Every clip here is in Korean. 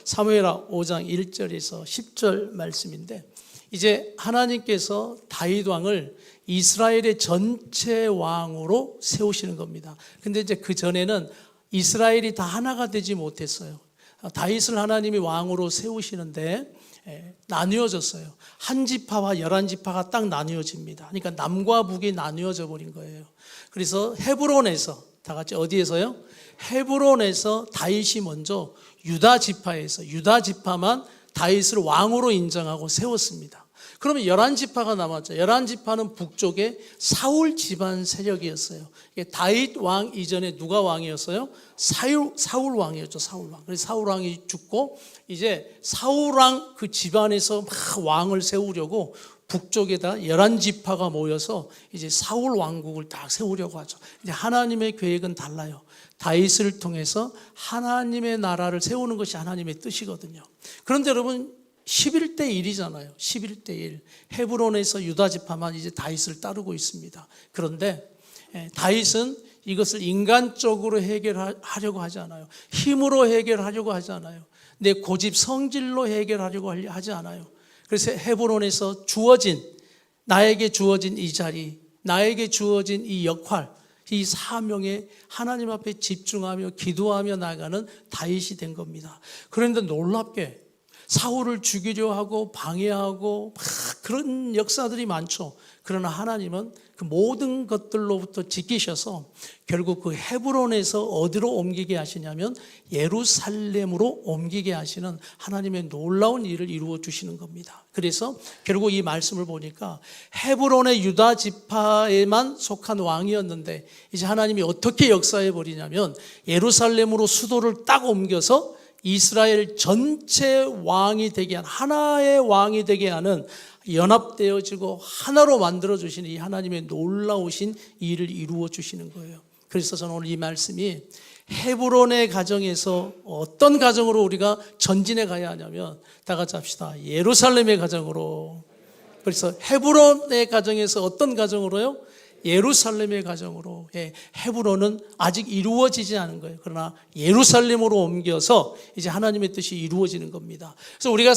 사무엘하 5장 1절에서 10절 말씀인데, 이제 하나님께서 다윗 왕을 이스라엘의 전체 왕으로 세우시는 겁니다. 근데 이제 그 전에는 이스라엘이 다 하나가 되지 못했어요. 다윗을 하나님이 왕으로 세우시는데 나뉘어졌어요. 한 지파와 11지파가 딱 나뉘어집니다. 그러니까 남과 북이 나뉘어져 버린 거예요. 그래서 헤브론에서, 다 같이 어디에서요? 헤브론에서 다윗이 먼저 유다 지파만 다윗을 왕으로 인정하고 세웠습니다. 그러면 11지파가 남았죠. 11지파는 북쪽에 사울 집안 세력이었어요. 다윗 왕 이전에 누가 왕이었어요? 사울 왕이었죠. 사울 왕. 그래서 사울 왕이 죽고 이제 사울 왕 그 집안에서 막 왕을 세우려고 북쪽에다 11지파가 모여서 이제 사울 왕국을 딱 세우려고 하죠. 이제 하나님의 계획은 달라요. 다윗을 통해서 하나님의 나라를 세우는 것이 하나님의 뜻이거든요. 그런데 여러분 11대 1이잖아요. 11대 1. 헤브론에서 유다 지파만 이제 다윗을 따르고 있습니다. 그런데 다윗은 이것을 인간적으로 해결하려고 하지 않아요. 힘으로 해결하려고 하지 않아요. 내 고집 성질로 해결하려고 하지 않아요. 그래서 헤브론에서 나에게 주어진 이 자리, 나에게 주어진 이 역할, 이 사명에 하나님 앞에 집중하며 기도하며 나아가는 다윗이 된 겁니다. 그런데 놀랍게 사울을 죽이려 하고 방해하고 막 그런 역사들이 많죠. 그러나 하나님은 그 모든 것들로부터 지키셔서 결국 그 헤브론에서 어디로 옮기게 하시냐면 예루살렘으로 옮기게 하시는 하나님의 놀라운 일을 이루어 주시는 겁니다. 그래서 결국 이 말씀을 보니까 헤브론의 유다 지파에만 속한 왕이었는데 이제 하나님이 어떻게 역사해 버리냐면 예루살렘으로 수도를 딱 옮겨서 이스라엘 전체 왕이 되게 하는, 하나의 왕이 되게 하는, 연합되어지고 하나로 만들어주시는 이 하나님의 놀라우신 일을 이루어 주시는 거예요. 그래서 저는 오늘 이 말씀이 헤브론의 가정에서 어떤 가정으로 우리가 전진해 가야 하냐면 다 같이 합시다. 예루살렘의 가정으로. 그래서 헤브론의 가정에서 어떤 가정으로요? 예루살렘의 가정으로. 헤브론은 아직 이루어지지 않은 거예요. 그러나 예루살렘으로 옮겨서 이제 하나님의 뜻이 이루어지는 겁니다. 그래서 우리가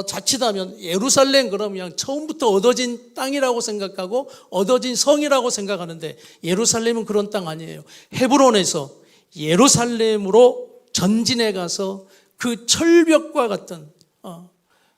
자칫하면 예루살렘 그러면 그냥 처음부터 얻어진 땅이라고 생각하고 얻어진 성이라고 생각하는데 예루살렘은 그런 땅 아니에요. 헤브론에서 예루살렘으로 전진해 가서 그 철벽과 같은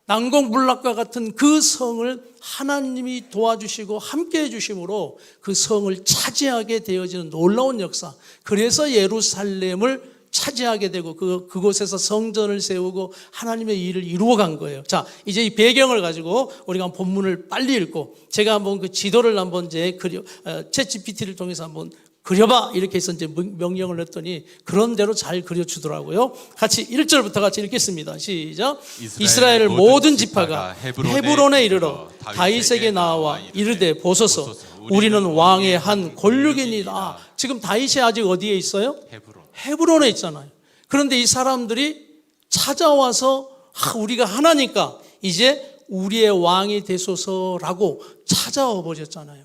난공불락과 같은 그 성을 하나님이 도와주시고 함께해 주심으로 그 성을 차지하게 되어지는 놀라운 역사. 그래서 예루살렘을 차지하게 되고 그곳에서 성전을 세우고 하나님의 일을 이루어간 거예요. 자, 이제 이 배경을 가지고 우리가 본문을 빨리 읽고 제가 한번 그 지도를 한번 이제 챗GPT를 통해서 한번 그려봐 이렇게 해서 이제 명령을 했더니 그런 대로 잘 그려주더라고요. 같이 1절부터 같이 읽겠습니다. 시작. 이스라엘 모든 지파가 헤브론에 이르러 다윗에게 나와 이르되 보소서 우리는 왕의 한 권력이니이다. 지금 다윗이 아직 어디에 있어요? 헤브론에 있잖아요. 그런데 이 사람들이 찾아와서 우리가 하나니까 이제 우리의 왕이 되소서라고 찾아와 버렸잖아요.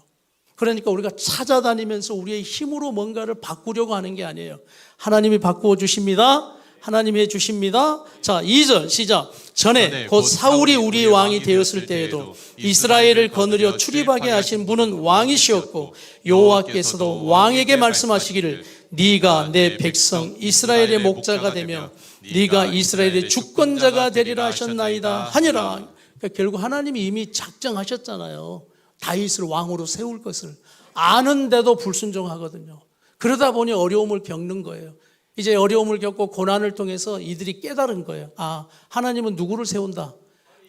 그러니까 우리가 찾아다니면서 우리의 힘으로 뭔가를 바꾸려고 하는 게 아니에요. 하나님이 바꾸어 주십니다. 하나님이 해주십니다. 자, 2절 시작. 전에 곧 사울이 우리 왕이 되었을 때에도 이스라엘을 거느려 출입하게 하신 분은 왕이시었고 여호와께서도 왕에게 말씀하시기를 네가 내 백성 이스라엘의 목자가 되며 네가 이스라엘의 주권자가 되리라 하셨나이다 하니라. 그러니까 결국 하나님이 이미 작정하셨잖아요. 다윗을 왕으로 세울 것을 아는데도 불순종하거든요. 그러다 보니 어려움을 겪는 거예요. 이제 어려움을 겪고 고난을 통해서 이들이 깨달은 거예요. 하나님은 누구를 세운다?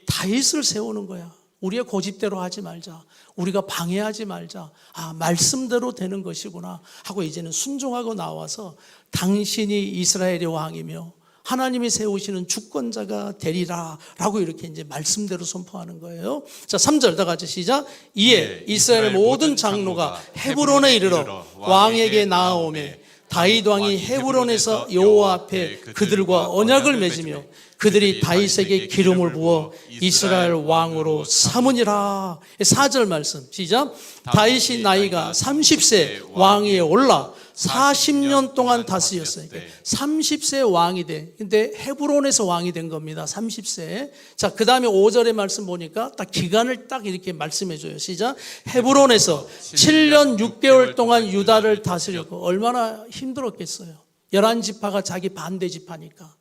다윗을 세우는 거야. 우리의 고집대로 하지 말자. 우리가 방해하지 말자. 말씀대로 되는 것이구나 하고 이제는 순종하고 나와서 당신이 이스라엘의 왕이며 하나님이 세우시는 주권자가 되리라 라고 이렇게 이제 말씀대로 선포하는 거예요. 자, 3절 다 같이 시작. 이에 이스라엘 모든 장로가 헤브론에 이르러 왕에게 나아오매 다윗 왕이 헤브론에서 여호와 앞에 그들과 언약을 맺으며 그들이 다윗에게 기름을 부어 이스라엘 왕으로 삼으니라. 4절 말씀 시작. 다윗이 나이가 30세 왕위에 올라 40년 동안 다스렸어요. 30세 왕이 돼. 근데 헤브론에서 왕이 된 겁니다. 30세. 자, 그 다음에 5절의 말씀 보니까 딱 기간을 딱 이렇게 말씀해 줘요. 시작. 헤브론에서 7년 6개월 동안 유다를 다스렸고, 얼마나 힘들었겠어요. 11지파가 자기 반대 지파니까.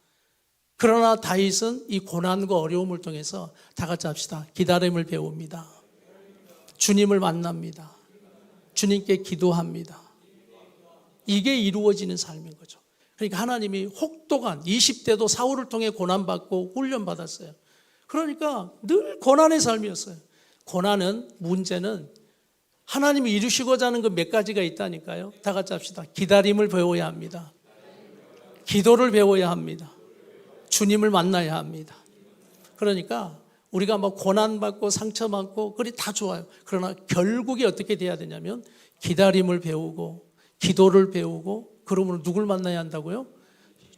그러나 다윗은 이 고난과 어려움을 통해서 다 같이 합시다. 기다림을 배웁니다. 주님을 만납니다. 주님께 기도합니다. 이게 이루어지는 삶인 거죠. 그러니까 하나님이 혹독한 20대도 사울을 통해 고난받고 훈련받았어요. 그러니까 늘 고난의 삶이었어요. 고난은, 문제는 하나님이 이루시고자 하는 그 몇 가지가 있다니까요. 다 같이 합시다. 기다림을 배워야 합니다. 기도를 배워야 합니다. 주님을 만나야 합니다. 그러니까 우리가 뭐 고난받고 상처받고 그게 다 좋아요. 그러나 결국에 어떻게 돼야 되냐면 기다림을 배우고 기도를 배우고, 그러므로 누굴 만나야 한다고요?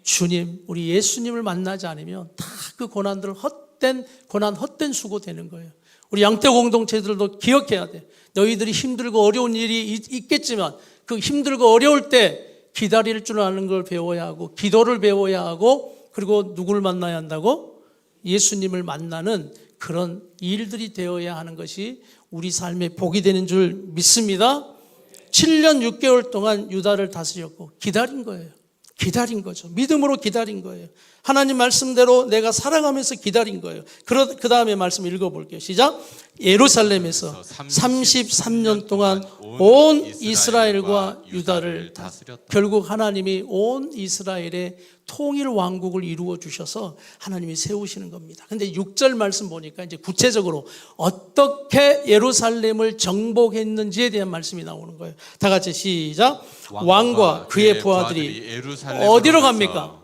주님, 우리 예수님을 만나지 않으면 다 그 고난들 헛된 고난, 헛된 수고 되는 거예요. 우리 양떼 공동체들도 기억해야 돼. 너희들이 힘들고 어려운 일이 있겠지만 그 힘들고 어려울 때 기다릴 줄 아는 걸 배워야 하고, 기도를 배워야 하고, 그리고 누굴 만나야 한다고? 예수님을 만나는 그런 일들이 되어야 하는 것이 우리 삶의 복이 되는 줄 믿습니다. 7년 6개월 동안 유다를 다스렸고 기다린 거예요. 기다린 거죠. 믿음으로 기다린 거예요. 하나님 말씀대로 내가 살아가면서 기다린 거예요. 그 다음에 말씀 읽어볼게요. 시작. 예루살렘에서 33년 동안 온 이스라엘과 유다를 다스렸다. 결국 하나님이 온 이스라엘의 통일 왕국을 이루어 주셔서 하나님이 세우시는 겁니다. 근데 6절 말씀 보니까 이제 구체적으로 어떻게 예루살렘을 정복했는지에 대한 말씀이 나오는 거예요. 다 같이 시작. 왕과 그의 부하들이 어디로 갑니까?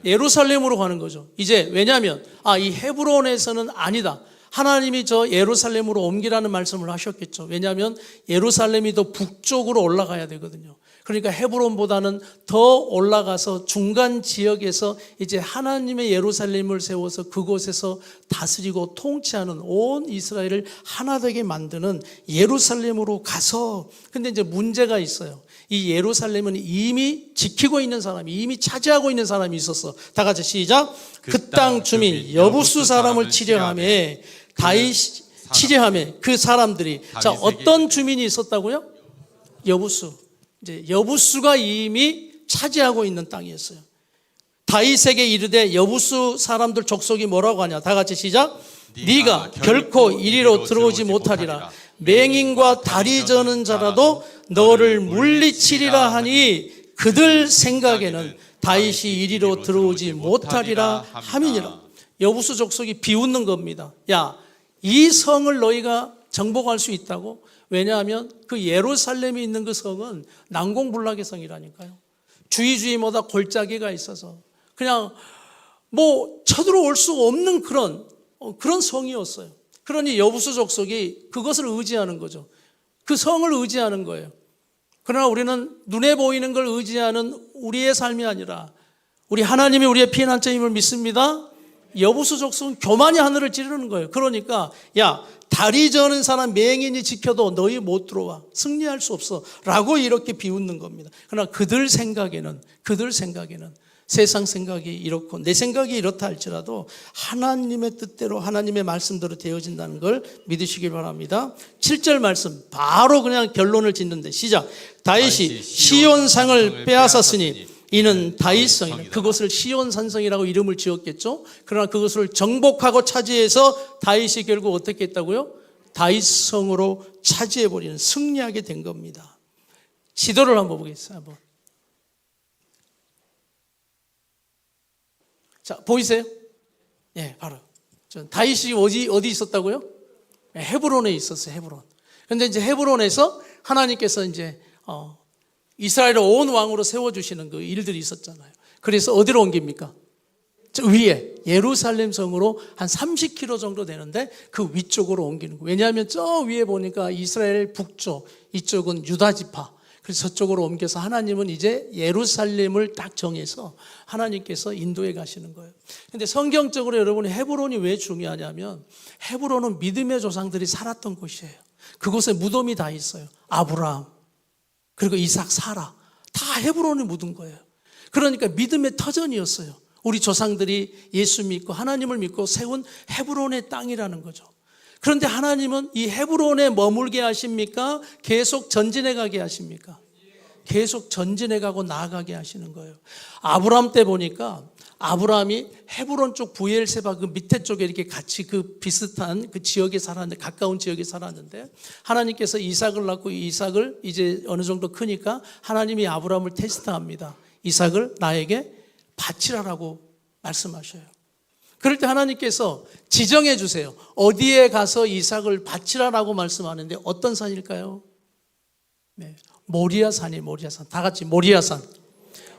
예루살렘으로 가는 거죠. 이제 왜냐하면 이 헤브론에서는 아니다. 하나님이 저 예루살렘으로 옮기라는 말씀을 하셨겠죠. 왜냐하면 예루살렘이 더 북쪽으로 올라가야 되거든요. 그러니까 헤브론보다는 더 올라가서 중간 지역에서 이제 하나님의 예루살렘을 세워서 그곳에서 다스리고 통치하는 온 이스라엘을 하나 되게 만드는 예루살렘으로 가서, 근데 이제 문제가 있어요. 이 예루살렘은 이미 지키고 있는 사람이, 이미 차지하고 있는 사람이 있었어. 다 같이 시작. 그 땅 주민 여부수 사람을 치려하며 다윗 치려하며 그 사람들이, 자, 어떤 주민이 있었다고요? 여부수. 이제 여부수가 이미 차지하고 있는 땅이었어요. 다윗에게 이르되 여부수 사람들 족속이 뭐라고 하냐? 다 같이 시작. 네가 결코 이리로 들어오지 못하리라. 맹인과 다리 저는 자라도 너를 물리치리라 하니 그들 생각에는 다윗이 이리로 들어오지 못하리라 함이니라. 여부수 족속이 비웃는 겁니다. 야, 이 성을 너희가 정복할 수 있다고? 왜냐하면 그 예루살렘에 있는 그 성은 난공불락의 성이라니까요. 주위마다 골짜기가 있어서 그냥 뭐 쳐들어올 수 없는 그런 성이었어요. 그러니 여부수 족속이 그것을 의지하는 거죠. 그 성을 의지하는 거예요. 그러나 우리는 눈에 보이는 걸 의지하는 우리의 삶이 아니라 우리 하나님이 우리의 피난처임을 믿습니다. 여부수 족속은 교만이 하늘을 찌르는 거예요. 그러니까 야, 다리 저는 사람 맹인이 지켜도 너희 못 들어와. 승리할 수 없어. 라고 이렇게 비웃는 겁니다. 그러나 그들 생각에는 세상 생각이 이렇고 내 생각이 이렇다 할지라도 하나님의 뜻대로 하나님의 말씀대로 되어진다는 걸 믿으시길 바랍니다. 7절 말씀 바로 그냥 결론을 짓는데 시작. 다윗이 시온상을 빼앗았으니 이는 다윗성이다. 그것을 시온산성이라고 이름을 지었겠죠. 그러나 그것을 정복하고 차지해서 다윗이 결국 어떻게 했다고요? 다윗성으로 차지해버리는, 승리하게 된 겁니다. 지도를 한번 보겠어요. 자, 보이세요? 예, 바로. 다윗이 어디 있었다고요? 헤브론에 있었어요, 헤브론. 그런데 이제 헤브론에서 하나님께서 이제, 이스라엘을 온 왕으로 세워주시는 그 일들이 있었잖아요. 그래서 어디로 옮깁니까? 저 위에 예루살렘 성으로 한 30km 정도 되는데 그 위쪽으로 옮기는 거예요. 왜냐하면 저 위에 보니까 이스라엘 북쪽, 이쪽은 유다 지파. 그래서 저쪽으로 옮겨서 하나님은 이제 예루살렘을 딱 정해서 하나님께서 인도해 가시는 거예요. 근데 성경적으로 여러분이 헤브론이 왜 중요하냐면 헤브론은 믿음의 조상들이 살았던 곳이에요. 그곳에 무덤이 다 있어요. 아브라함, 그리고 이삭, 사라 다 헤브론에 묻은 거예요. 그러니까 믿음의 터전이었어요. 우리 조상들이 예수 믿고 하나님을 믿고 세운 헤브론의 땅이라는 거죠. 그런데 하나님은 이 헤브론에 머물게 하십니까? 계속 전진해 가게 하십니까? 계속 전진해 가고 나아가게 하시는 거예요. 아브라함 때 보니까 아브라함이 헤브론 쪽 부엘세바 그 밑에 쪽에 이렇게 같이 그 비슷한 그 지역에 살았는데, 가까운 지역에 살았는데, 하나님께서 이삭을 낳고 이삭을 이제 어느 정도 크니까 하나님이 아브라함을 테스트합니다. 이삭을 나에게 바치라라고 말씀하셔요. 그럴 때 하나님께서 지정해 주세요. 어디에 가서 이삭을 바치라라고 말씀하는데 어떤 산일까요? 네, 모리아산이 모리아산. 다 같이 모리아산.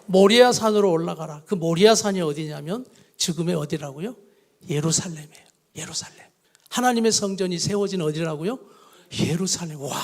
모리아산으로 올라가라. 그 모리아산이 어디냐면 지금의 어디라고요? 예루살렘이에요. 예루살렘. 하나님의 성전이 세워진 어디라고요? 예루살렘. 와.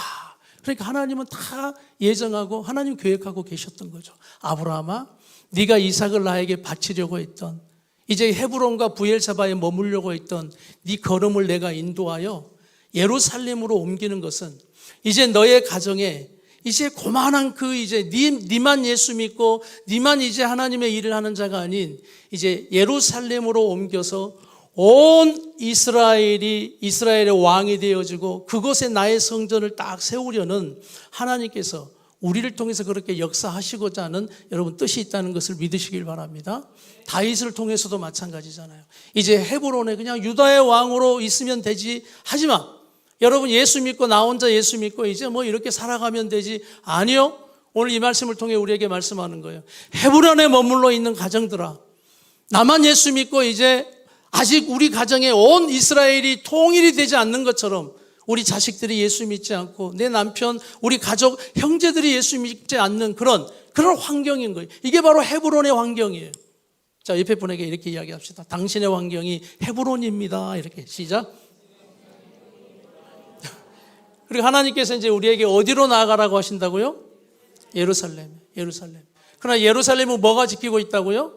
그러니까 하나님은 다 예정하고 하나님 계획하고 계셨던 거죠. 아브라함아, 네가 이삭을 나에게 바치려고 했던, 이제 헤브론과 부엘세바에 머물려고 했던 네 걸음을 내가 인도하여 예루살렘으로 옮기는 것은 이제 너의 가정에 이제 고만한 그 이제 니만 예수 믿고 니만 이제 하나님의 일을 하는 자가 아닌 이제 예루살렘으로 옮겨서 온 이스라엘의 왕이 되어지고 그곳에 나의 성전을 딱 세우려는 하나님께서 우리를 통해서 그렇게 역사하시고자 하는 여러분 뜻이 있다는 것을 믿으시길 바랍니다. 다윗을 통해서도 마찬가지잖아요. 이제 헤브론에 그냥 유다의 왕으로 있으면 되지, 하지만 여러분 예수 믿고 나 혼자 예수 믿고 이제 뭐 이렇게 살아가면 되지. 아니요. 오늘 이 말씀을 통해 우리에게 말씀하는 거예요. 헤브론에 머물러 있는 가정들아, 나만 예수 믿고 이제 아직 우리 가정에 온 이스라엘이 통일이 되지 않는 것처럼 우리 자식들이 예수 믿지 않고 내 남편, 우리 가족, 형제들이 예수 믿지 않는 그런 환경인 거예요. 이게 바로 헤브론의 환경이에요. 자, 옆에 분에게 이렇게 이야기합시다. 당신의 환경이 헤브론입니다. 이렇게 시작. 그리고 하나님께서 이제 우리에게 어디로 나아가라고 하신다고요? 예루살렘. 그러나 예루살렘은 뭐가 지키고 있다고요?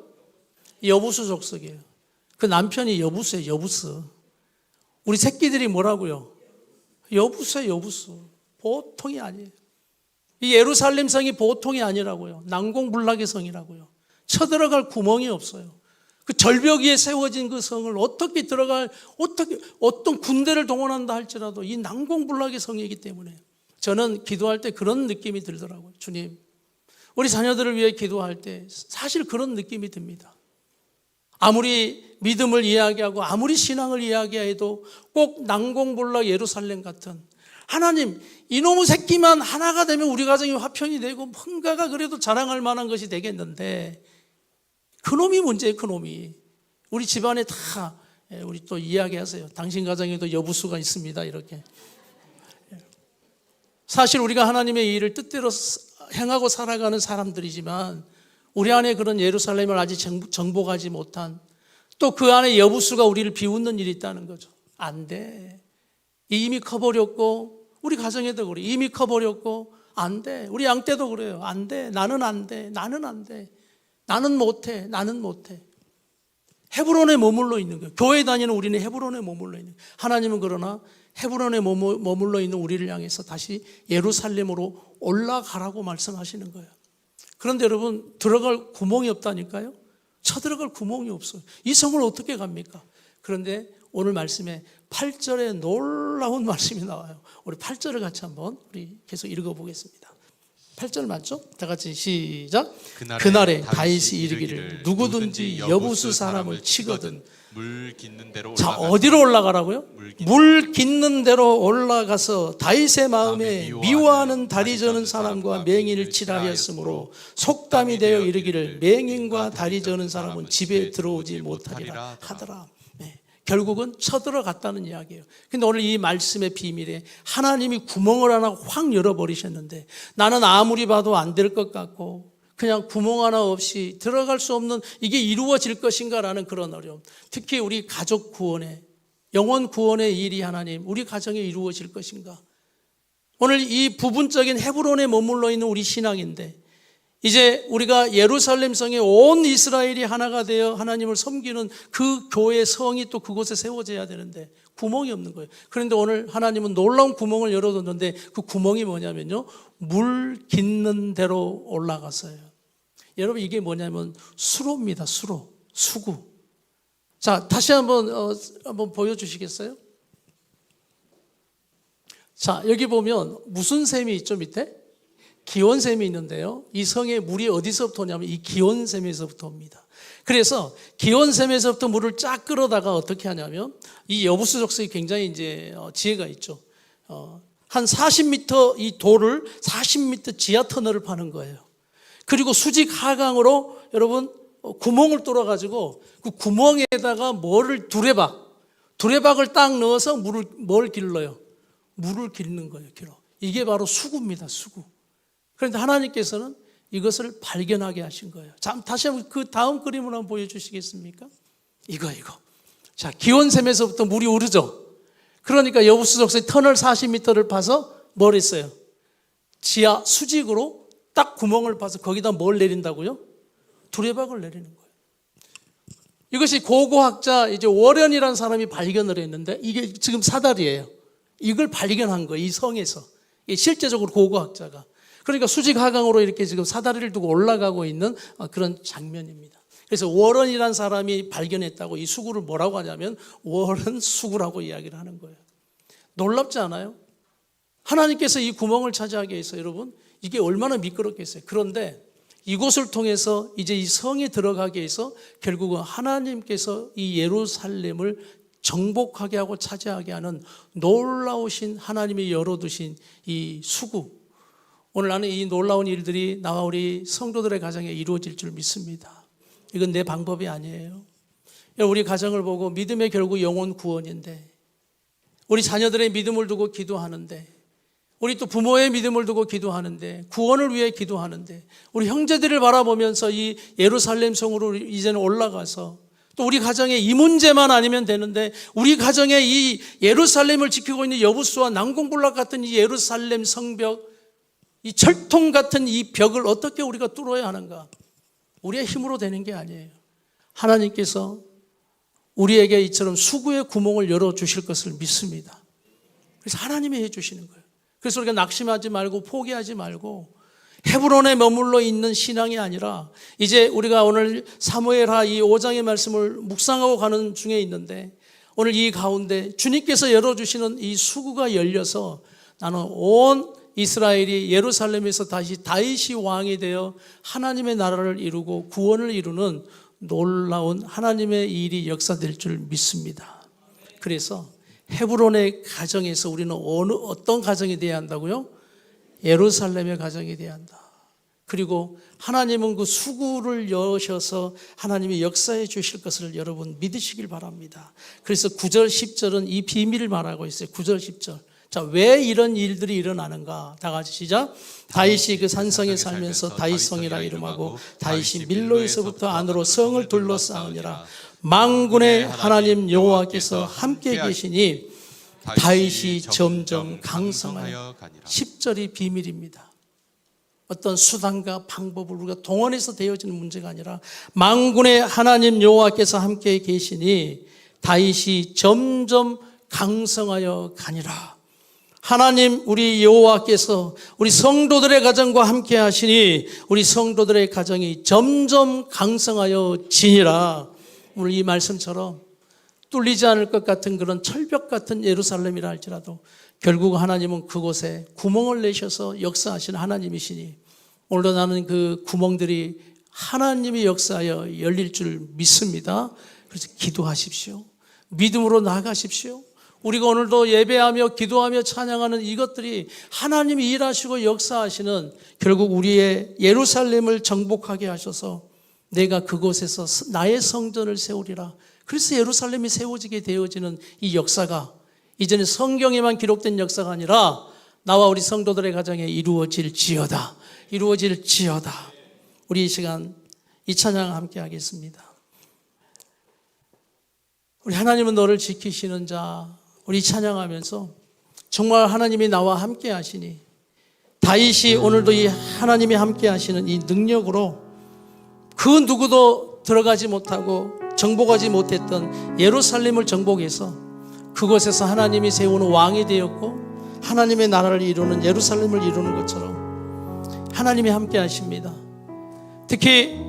여부수 족속이에요. 그 남편이 여부수예요. 여부수. 우리 새끼들이 뭐라고요? 여부수예요. 여부수. 보통이 아니에요. 이 예루살렘 성이 보통이 아니라고요. 난공불락의 성이라고요. 쳐들어갈 구멍이 없어요. 그 절벽 위에 세워진 그 성을 어떻게 어떤 군대를 동원한다 할지라도 이 난공불락의 성이기 때문에 저는 기도할 때 그런 느낌이 들더라고요. 주님, 우리 자녀들을 위해 기도할 때 사실 그런 느낌이 듭니다. 아무리 믿음을 이야기하고 아무리 신앙을 이야기해도 꼭 난공불락 예루살렘 같은, 하나님 이놈의 새끼만 하나가 되면 우리 가정이 화평이 되고 뭔가가 그래도 자랑할 만한 것이 되겠는데 그놈이 문제예요. 그놈이. 우리 집안에 다 우리 또 이야기하세요. 당신 가정에도 여부수가 있습니다. 이렇게. 사실 우리가 하나님의 일을 뜻대로 행하고 살아가는 사람들이지만 우리 안에 그런 예루살렘을 아직 정복하지 못한, 또 그 안에 여부수가 우리를 비웃는 일이 있다는 거죠. 안 돼. 이미 커버렸고, 우리 가정에도 그래. 이미 커버렸고, 안 돼. 우리 양 때도 그래요. 안 돼. 나는 안 돼. 나는 안 돼. 나는 못해. 나는 못해. 헤브론에 머물러 있는 거예요. 교회 다니는 우리는 헤브론에 머물러 있는 거예요. 하나님은 그러나 헤브론에 머물러 있는 우리를 향해서 다시 예루살렘으로 올라가라고 말씀하시는 거예요. 그런데 여러분, 들어갈 구멍이 없다니까요. 쳐들어갈 구멍이 없어요. 이 성을 어떻게 갑니까? 그런데 오늘 말씀에 8절에 놀라운 말씀이 나와요. 우리 8절을 같이 한번 우리 계속 읽어보겠습니다. 8절 맞죠? 다 같이 시작. 그날에 다윗이 이르기를 누구든지 여부수 사람을 치거든. 물 깃는 대로 자, 어디로 올라가라고요? 물 깃는 대로 올라가서 다윗의 마음에 미워하는 다리 저는 사람과 맹인을 치라 하였으므로 속담이 되어 이르기를 맹인과 다리 저는 사람은 집에 들어오지 못하리라 하더라. 결국은 쳐들어갔다는 이야기예요. 근데 오늘 이 말씀의 비밀에 하나님이 구멍을 하나 확 열어버리셨는데 나는 아무리 봐도 안 될 것 같고 그냥 구멍 하나 없이 들어갈 수 없는, 이게 이루어질 것인가라는 그런 어려움. 특히 우리 가족 구원의, 영혼 구원의 일이 하나님 우리 가정에 이루어질 것인가. 오늘 이 부분적인 헤브론에 머물러 있는 우리 신앙인데 이제 우리가 예루살렘 성에 온 이스라엘이 하나가 되어 하나님을 섬기는 그 교회 성이 또 그곳에 세워져야 되는데 구멍이 없는 거예요. 그런데 오늘 하나님은 놀라운 구멍을 열어뒀는데 그 구멍이 뭐냐면요, 물 깃는 대로 올라가서요. 여러분, 이게 뭐냐면 수로입니다. 수구. 자, 다시 한번 보여주시겠어요? 자, 여기 보면 무슨 샘이 있죠, 밑에? 기온샘이 있는데요, 이 성에 물이 어디서부터 오냐면 이 기온샘에서부터 옵니다. 그래서 기온샘에서부터 물을 쫙 끌어다가 어떻게 하냐면, 이 여부수 적석이 굉장히 이제 지혜가 있죠. 한 40m 이 돌을 40m 지하 터널을 파는 거예요. 그리고 수직 하강으로 여러분 구멍을 뚫어가지고 그 구멍에다가 두레박을 딱 넣어서 뭘 길러요? 물을 길는 거예요. 이게 바로 수구입니다. 수구. 그런데 하나님께서는 이것을 발견하게 하신 거예요. 자, 다시 한번 그 다음 그림을 한번 보여주시겠습니까? 이거. 자, 기온샘에서부터 물이 오르죠. 그러니까 여부수 적석이 터널 40m를 파서 뭘 했어요? 지하 수직으로 딱 구멍을 파서 거기다 뭘 내린다고요? 두레박을 내리는 거예요. 이것이 고고학자 이제 워런이라는 사람이 발견을 했는데, 이게 지금 사다리예요. 이걸 발견한 거예요. 이 성에서. 실제적으로 고고학자가. 그러니까 수직 하강으로 이렇게 지금 사다리를 두고 올라가고 있는 그런 장면입니다. 그래서 워런이라는 사람이 발견했다고 이 수구를 뭐라고 하냐면 워런 수구라고 이야기를 하는 거예요. 놀랍지 않아요? 하나님께서 이 구멍을 차지하게 해서 여러분, 이게 얼마나 미끄럽겠어요. 그런데 이곳을 통해서 이제 이 성에 들어가게 해서 결국은 하나님께서 이 예루살렘을 정복하게 하고 차지하게 하는 놀라우신 하나님이 열어두신 이 수구, 오늘 나는 이 놀라운 일들이 나와 우리 성도들의 가정에 이루어질 줄 믿습니다. 이건 내 방법이 아니에요. 우리 가정을 보고 믿음의 결국 영혼 구원인데, 우리 자녀들의 믿음을 두고 기도하는데, 우리 또 부모의 믿음을 두고 기도하는데, 구원을 위해 기도하는데, 우리 형제들을 바라보면서 이 예루살렘 성으로 이제는 올라가서 또 우리 가정에 이 문제만 아니면 되는데, 우리 가정에 이 예루살렘을 지키고 있는 여부수와 난공불락 같은 이 예루살렘 성벽, 이 철통 같은 이 벽을 어떻게 우리가 뚫어야 하는가? 우리의 힘으로 되는 게 아니에요. 하나님께서 우리에게 이처럼 수구의 구멍을 열어주실 것을 믿습니다. 그래서 하나님이 해주시는 거예요. 그래서 우리가 낙심하지 말고 포기하지 말고 헤브론에 머물러 있는 신앙이 아니라, 이제 우리가 오늘 사무엘하 이 5장의 말씀을 묵상하고 가는 중에 있는데, 오늘 이 가운데 주님께서 열어주시는 이 수구가 열려서 나는 온 이스라엘이 예루살렘에서 다시 다윗이 왕이 되어 하나님의 나라를 이루고 구원을 이루는 놀라운 하나님의 일이 역사될 줄 믿습니다. 그래서 헤브론의 가정에서 우리는 어떤 가정이 되어야 한다고요? 예루살렘의 가정이 되어야 한다. 그리고 하나님은 그 수구를 여셔서 하나님이 역사해 주실 것을 여러분 믿으시길 바랍니다. 그래서 9절 10절은 이 비밀을 말하고 있어요. 9절 10절. 자, 왜 이런 일들이 일어나는가? 다 같이 시작. 다윗이 그 산성에 살면서 다윗성이라 이름하고 다윗이 밀로에서부터 안으로 성을 둘러싸으니라. 만군의 하나님 여호와께서 함께 계시니 다윗이 점점 강성하여. 10절이 비밀입니다. 어떤 수단과 방법을 우리가 동원해서 되어지는 문제가 아니라 만군의 하나님 여호와께서 함께 계시니 다윗이 점점 강성하여 가니라. 하나님 우리 여호와께서 우리 성도들의 가정과 함께 하시니 우리 성도들의 가정이 점점 강성하여 지니라. 오늘 이 말씀처럼 뚫리지 않을 것 같은 그런 철벽 같은 예루살렘이라 할지라도 결국 하나님은 그곳에 구멍을 내셔서 역사하시는 하나님이시니, 오늘도 나는 그 구멍들이 하나님이 역사하여 열릴 줄 믿습니다. 그래서 기도하십시오. 믿음으로 나아가십시오. 우리가 오늘도 예배하며 기도하며 찬양하는 이것들이 하나님이 일하시고 역사하시는, 결국 우리의 예루살렘을 정복하게 하셔서 내가 그곳에서 나의 성전을 세우리라. 그래서 예루살렘이 세워지게 되어지는 이 역사가 이제는 성경에만 기록된 역사가 아니라 나와 우리 성도들의 가정에 이루어질지어다. 이루어질지어다. 우리 이 시간 이 찬양 함께 하겠습니다. 우리 하나님은 너를 지키시는 자, 우리 찬양하면서 정말 하나님이 나와 함께 하시니, 다윗이 오늘도 이 하나님이 함께 하시는 이 능력으로 그 누구도 들어가지 못하고 정복하지 못했던 예루살렘을 정복해서 그곳에서 하나님이 세우는 왕이 되었고 하나님의 나라를 이루는 예루살렘을 이루는 것처럼 하나님이 함께 하십니다. 특히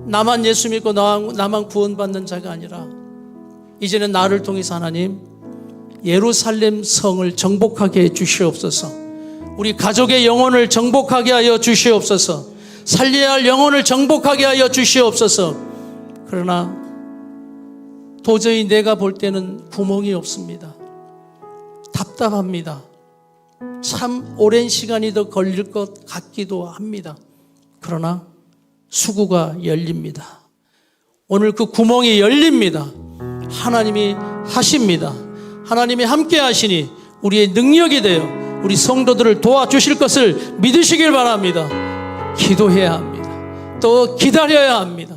나만 예수 믿고 나만 구원받는 자가 아니라 이제는 나를 통해서 하나님 예루살렘 성을 정복하게 해 주시옵소서. 우리 가족의 영혼을 정복하게 하여 주시옵소서. 살려야 할 영혼을 정복하게 하여 주시옵소서. 그러나 도저히 내가 볼 때는 구멍이 없습니다. 답답합니다. 참 오랜 시간이 더 걸릴 것 같기도 합니다. 그러나 수구가 열립니다. 오늘 그 구멍이 열립니다. 하나님이 하십니다. 하나님이 함께 하시니 우리의 능력이 되어 우리 성도들을 도와주실 것을 믿으시길 바랍니다. 기도해야 합니다. 또 기다려야 합니다.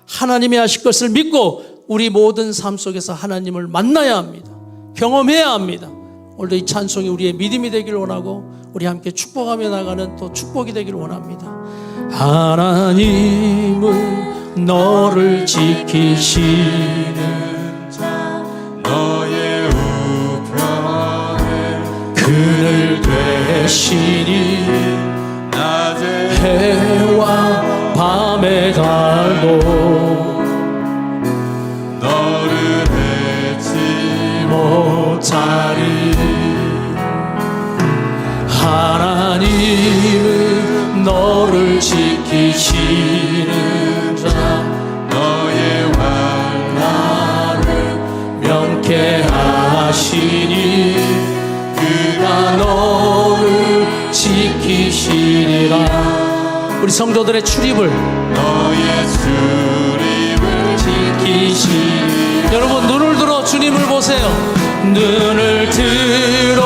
하나님이 하실 것을 믿고 우리 모든 삶 속에서 하나님을 만나야 합니다. 경험해야 합니다. 오늘도 이 찬송이 우리의 믿음이 되기를 원하고 우리 함께 축복하며 나가는 또 축복이 되기를 원합니다. 하나님은 너를 지키시는 자 너의 우편에 그늘 되시니 낮에 해와 밤에 달도 너를 해치 못하리. 하나님은 너를 지키시는 자 너의 환난을 명쾌하시니 그가 너를 지키시리라. 우리 성도들의 출입을 너의 출입을 지키시리. 여러분 눈을 들어 주님을 보세요. 눈을 들어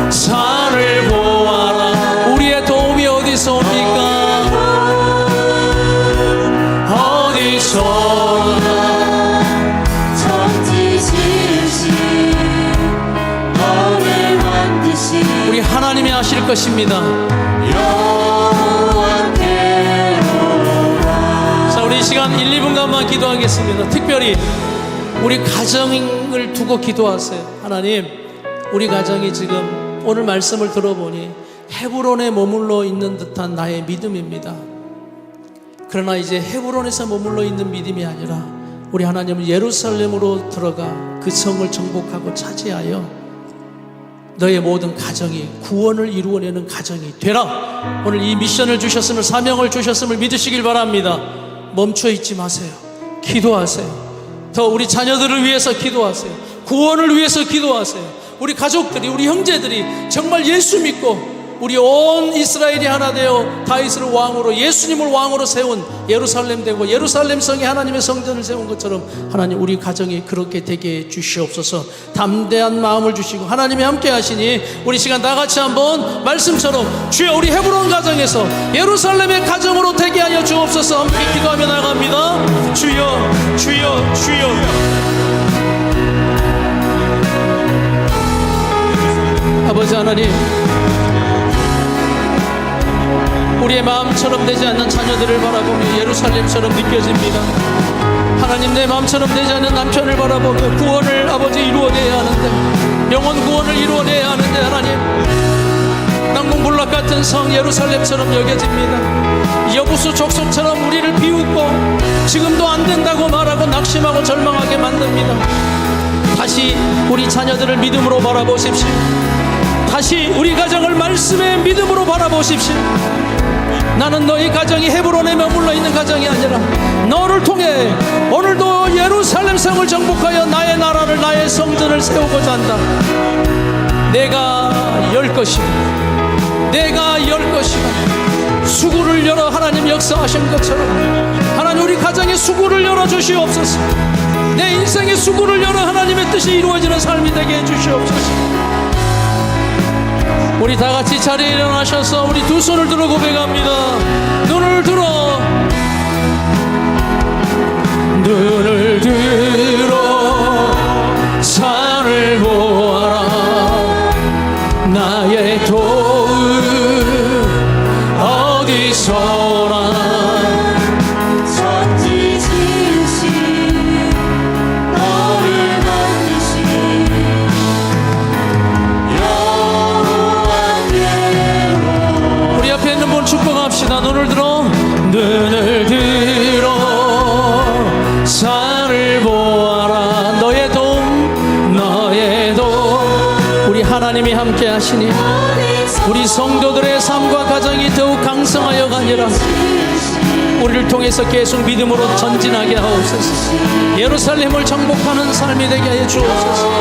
산을 보아라. 우리의 도움이 어디서 옵니까? 어디서 천지지으신 너를 만드신 우리 하나님이 하실 것입니다. 자, 우리 이 시간 1, 2분간만 기도하겠습니다. 특별히 우리 가정을 두고 기도하세요. 하나님, 우리 가정이 지금 오늘 말씀을 들어보니 헤브론에 머물러 있는 듯한 나의 믿음입니다. 그러나 이제 헤브론에서 머물러 있는 믿음이 아니라 우리 하나님은 예루살렘으로 들어가 그 성을 정복하고 차지하여 너의 모든 가정이 구원을 이루어내는 가정이 되라. 오늘 이 미션을 주셨음을, 사명을 주셨음을 믿으시길 바랍니다. 멈춰 있지 마세요. 기도하세요. 더 우리 자녀들을 위해서 기도하세요. 구원을 위해서 기도하세요. 우리 가족들이, 우리 형제들이 정말 예수 믿고 우리 온 이스라엘이 하나 되어 다윗을 왕으로, 예수님을 왕으로 세운 예루살렘 되고 예루살렘 성에 하나님의 성전을 세운 것처럼 하나님 우리 가정이 그렇게 되게 해 주시옵소서. 담대한 마음을 주시고 하나님이 함께 하시니 우리 시간 다 같이 한번 말씀처럼 주여 우리 헤브론 가정에서 예루살렘의 가정으로 되게 하여 주옵소서. 함께 기도하며 나갑니다. 주여 주여 주여. 아버지 하나님, 우리의 마음처럼 되지 않는 자녀들을 바라보며 예루살렘처럼 느껴집니다. 하나님, 내 마음처럼 되지 않는 남편을 바라보며 구원을 아버지 이루어내야 하는데, 영혼 구원을 이루어내야 하는데 하나님, 낙몽불락 같은 성 예루살렘처럼 여겨집니다. 여부수 족속처럼 우리를 비웃고 지금도 안 된다고 말하고 낙심하고 절망하게 만듭니다. 다시 우리 자녀들을 믿음으로 바라보십시오. 다시 우리 가정을 말씀의 믿음으로 바라보십시오. 나는 너희 가정이 헤브론에 머물러 있는 가정이 아니라 너를 통해 오늘도 예루살렘 성을 정복하여 나의 나라를, 나의 성전을 세우고자 한다. 내가 열 것이다. 내가 열 것이다. 수구를 열어 하나님 역사하신 것처럼 하나님 우리 가정의 수구를 열어 주시옵소서. 내 인생의 수구를 열어 하나님의 뜻이 이루어지는 삶이 되게 해 주시옵소서. 우리 다 같이 자리에 일어나셔서 우리 두 손을 들어 고백합니다. 눈을 들어, 눈을 들어 산을 보아라. 나의 도움 어디서나 천지 지으신 너를 만드신 하나님이 함께 하시니 우리 성도들의 삶과 가정이 더욱 강성하여가 아니라 우리를 통해서 계속 믿음으로 전진하게 하옵소서. 예루살렘을 정복하는 삶이 되게 하여 주옵소서.